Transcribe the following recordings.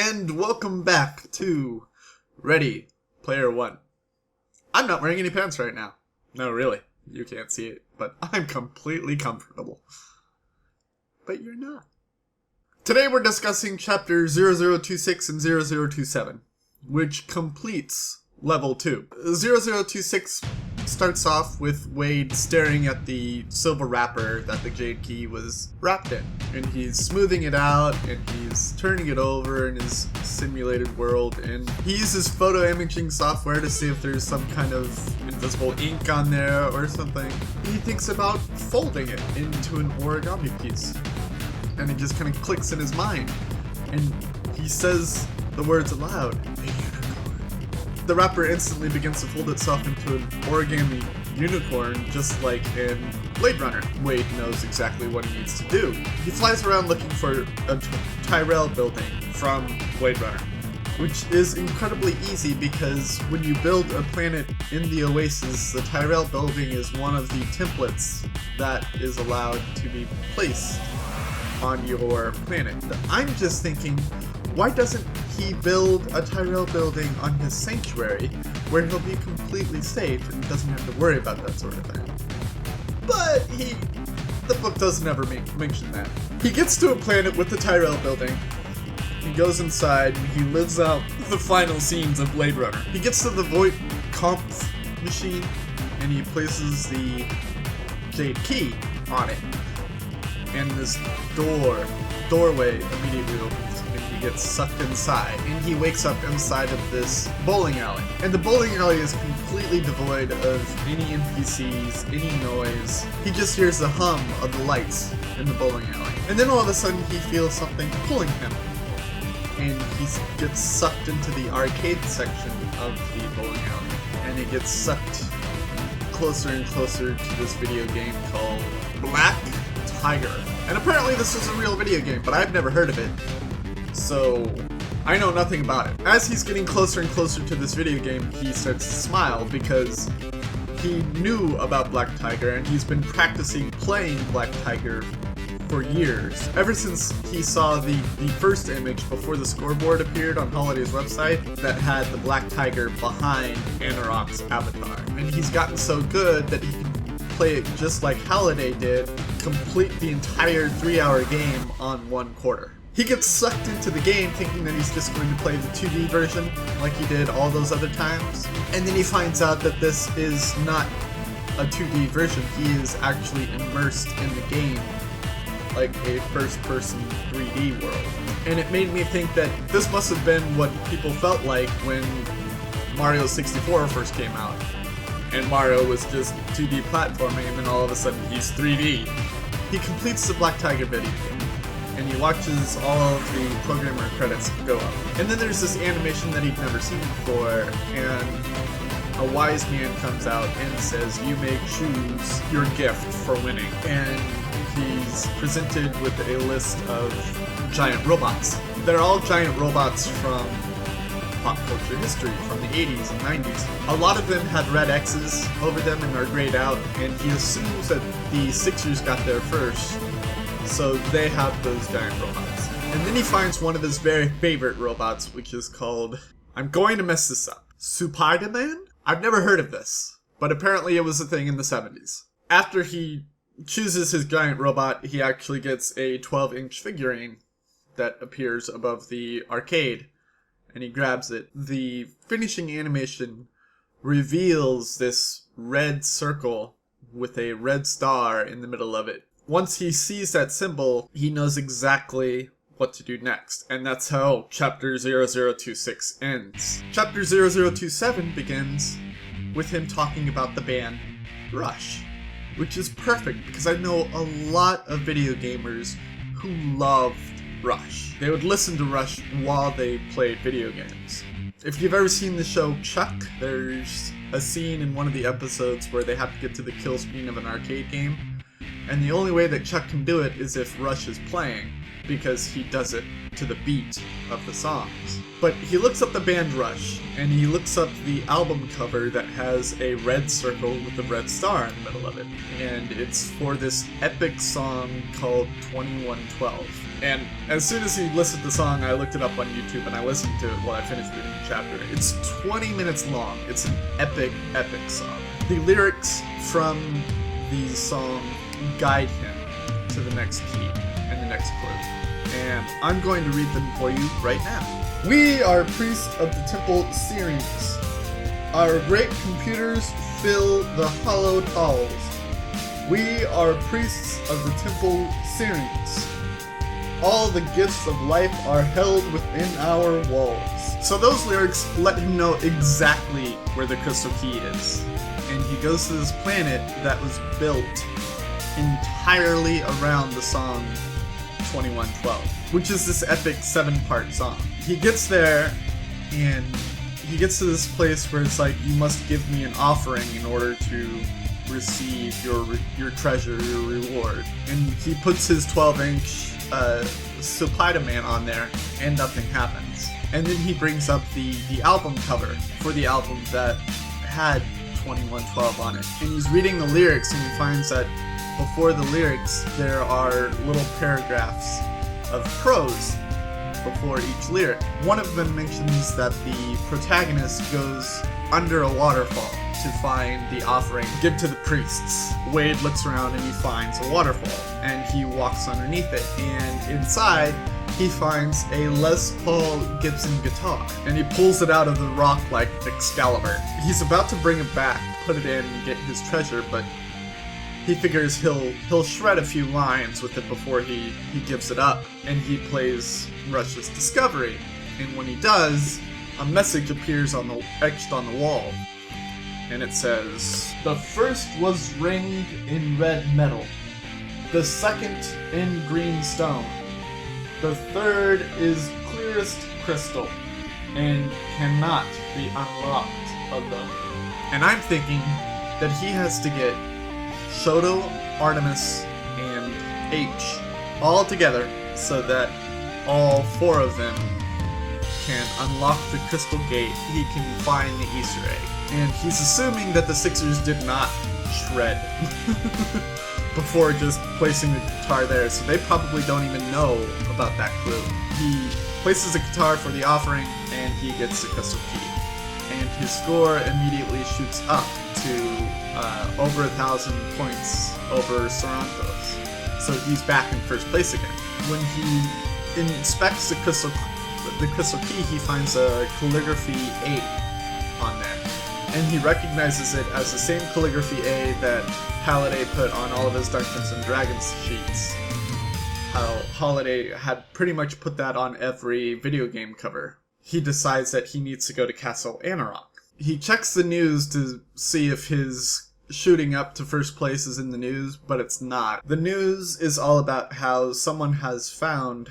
and welcome back to Ready Player One. I'm not wearing any pants right now. No, really. You can't see it, but I'm completely comfortable. But you're not. Today we're discussing Chapter 0026 and 0027, which completes Level 2. 0026 starts off with Wade staring at the silver wrapper that the Jade Key was wrapped in. And he's smoothing it out, and he's turning it over in his simulated world, and he uses photo imaging software to see if there's some kind of invisible ink on there or something. He thinks about folding it into an origami piece, and it just kind of clicks in his mind, and he says the words aloud. The wrapper instantly begins to fold itself into an origami unicorn, just like in Blade Runner. Wade knows exactly what he needs to do. He flies around looking for a Tyrell building from Blade Runner, which is incredibly easy because when you build a planet in the Oasis, the Tyrell building is one of the templates that is allowed to be placed on your planet. I'm just thinking, why doesn't he build a Tyrell building on his sanctuary where he'll be completely safe and doesn't have to worry about that sort of thing? But the book doesn't ever mention that. He gets to a planet with the Tyrell building. He goes inside and he lives out the final scenes of Blade Runner. He gets to the Voight Kampf machine and he places the Jade Key on it. And this doorway immediately opens. He gets sucked inside, and he wakes up inside of this bowling alley. And the bowling alley is completely devoid of any NPCs, any noise. He just hears the hum of the lights in the bowling alley. And then all of a sudden he feels something pulling him. And he gets sucked into the arcade section of the bowling alley. And he gets sucked closer and closer to this video game called Black Tiger. And apparently this is a real video game, but I've never heard of it. So, I know nothing about it. As he's getting closer and closer to this video game, he starts to smile because he knew about Black Tiger and he's been practicing playing Black Tiger for years. Ever since he saw the first image before the scoreboard appeared on Holiday's website that had the Black Tiger behind Anarok's avatar. And he's gotten so good that he can play it just like Holiday did, complete the entire 3-hour game on 1 quarter. He gets sucked into the game thinking that he's just going to play the 2D version like he did all those other times. And then he finds out that this is not a 2D version. He is actually immersed in the game like a first-person 3D world. And it made me think that this must have been what people felt like when Mario 64 first came out. And Mario was just 2D platforming, and then all of a sudden he's 3D. He completes the Black Tiger video game, and he watches all of the programmer credits go up. And then there's this animation that he'd never seen before, and a wise man comes out and says, "You may choose your gift for winning." And he's presented with a list of giant robots. They're all giant robots from pop culture history, from the 80s and 90s. A lot of them had red X's over them and are grayed out, and he assumes that the Sixers got there first, so they have those giant robots. And then he finds one of his very favorite robots, which is called, I'm going to mess this up, Spider-Man? I've never heard of this, but apparently it was a thing in the 70s. After he chooses his giant robot, he actually gets a 12-inch figurine that appears above the arcade, and he grabs it. The finishing animation reveals this red circle with a red star in the middle of it. Once he sees that symbol, he knows exactly what to do next, and that's how Chapter 0026 ends. Chapter 0027 begins with him talking about the band Rush, which is perfect because I know a lot of video gamers who loved Rush. They would listen to Rush while they played video games. If you've ever seen the show Chuck, there's a scene in one of the episodes where they have to get to the kill screen of an arcade game, and the only way that Chuck can do it is if Rush is playing. because he does it to the beat of the songs. But he looks up the band Rush, and he looks up the album cover that has a red circle with a red star in the middle of it. And it's for this epic song called 2112. And as soon as he listed the song, I looked it up on YouTube and I listened to it while I finished reading the chapter. It's 20 minutes long. It's an epic, epic song. The lyrics from the song guide him to the next key and the next clue. And I'm going to read them for you right now. We are priests of the temple Syrinx. Our great computers fill the hollowed halls. We are priests of the temple Syrinx. All the gifts of life are held within our walls. So those lyrics let him know exactly where the crystal key is. And he goes to this planet that was built entirely around the song 2112, which is this epic 7-part song. He gets there, and he gets to this place where it's like, you must give me an offering in order to receive your treasure, your reward. And he puts his 12-inch supply demand on there, and nothing happens. And then he brings up the album cover for the album that had 2112 on it. And he's reading the lyrics, and he finds that before the lyrics, there are little paragraphs of prose before each lyric. One of them mentions that the protagonist goes under a waterfall to find the offering to give to the priests. Wade looks around and he finds a waterfall, and he walks underneath it, and inside he finds a Les Paul Gibson guitar, and he pulls it out of the rock like Excalibur. He's about to bring it back, put it in, and get his treasure, but he figures he'll shred a few lines with it before he gives it up, and he plays Rush's Discovery. And when he does, a message appears etched on the wall, and it says, "The first was ringed in red metal, the second in green stone, the third is clearest crystal, and cannot be unlocked alone." And I'm thinking that he has to get Shoto, Artemis, and H all together so that all 4 of them can unlock the crystal gate. He can find the Easter egg. And he's assuming that the Sixers did not shred before just placing the guitar there, so they probably don't even know about that clue. He places the guitar for the offering, and he gets the crystal key. And his score immediately shoots up to over 1,000 points over Sarantos. So he's back in first place again. When he inspects the crystal key, he finds a calligraphy A on there. And he recognizes it as the same calligraphy A that Halliday put on all of his Dungeons and Dragons sheets. How Halliday had pretty much put that on every video game cover. He decides that he needs to go to Castle Anarok. He checks the news to see if his shooting up to first place is in the news, but it's not. The news is all about how someone has found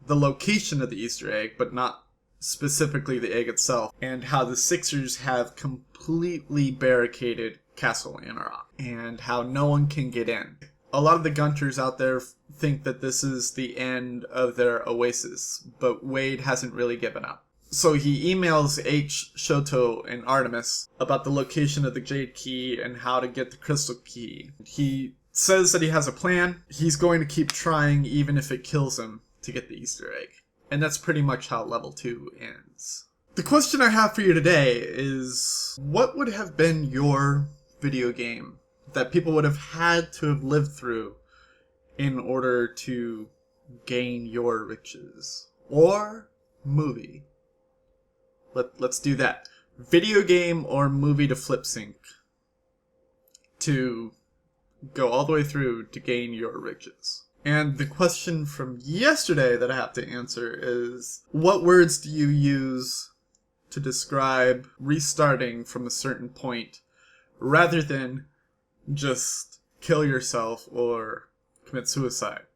the location of the Easter egg, but not specifically the egg itself, and how the Sixers have completely barricaded Castle Anarok, and how no one can get in. A lot of the Gunters out there think that this is the end of their oasis, but Wade hasn't really given up. So he emails H, Shoto, and Artemis about the location of the Jade Key and how to get the Crystal Key. He says that he has a plan. He's going to keep trying even if it kills him to get the Easter egg. And that's pretty much how level 2 ends. The question I have for you today is, what would have been your video game that people would have had to have lived through in order to gain your riches? Or movie? Let's do that. Video game or movie to flip sync to go all the way through to gain your riches. And the question from yesterday that I have to answer is, what words do you use to describe restarting from a certain point rather than just kill yourself or commit suicide?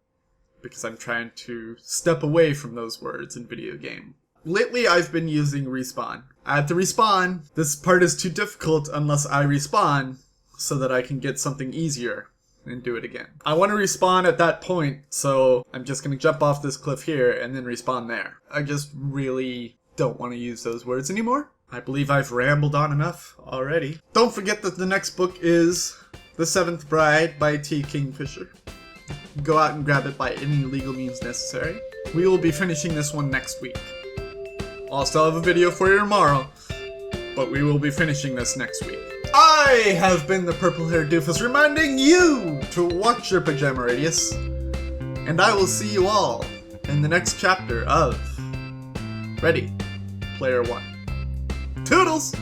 Because I'm trying to step away from those words in video game. Lately, I've been using respawn. I have to respawn. This part is too difficult unless I respawn so that I can get something easier. and do it again. I want to respawn at that point, so I'm just going to jump off this cliff here and then respawn there. I just really don't want to use those words anymore. I believe I've rambled on enough already. Don't forget that the next book is The Seventh Bride by T. Kingfisher. Go out and grab it by any legal means necessary. We will be finishing this one next week. I'll still have a video for you tomorrow, but we will be finishing this next week. I have been the purple-haired doofus reminding you to watch your pajama radius, and I will see you all in the next chapter of Ready Player One. Toodles!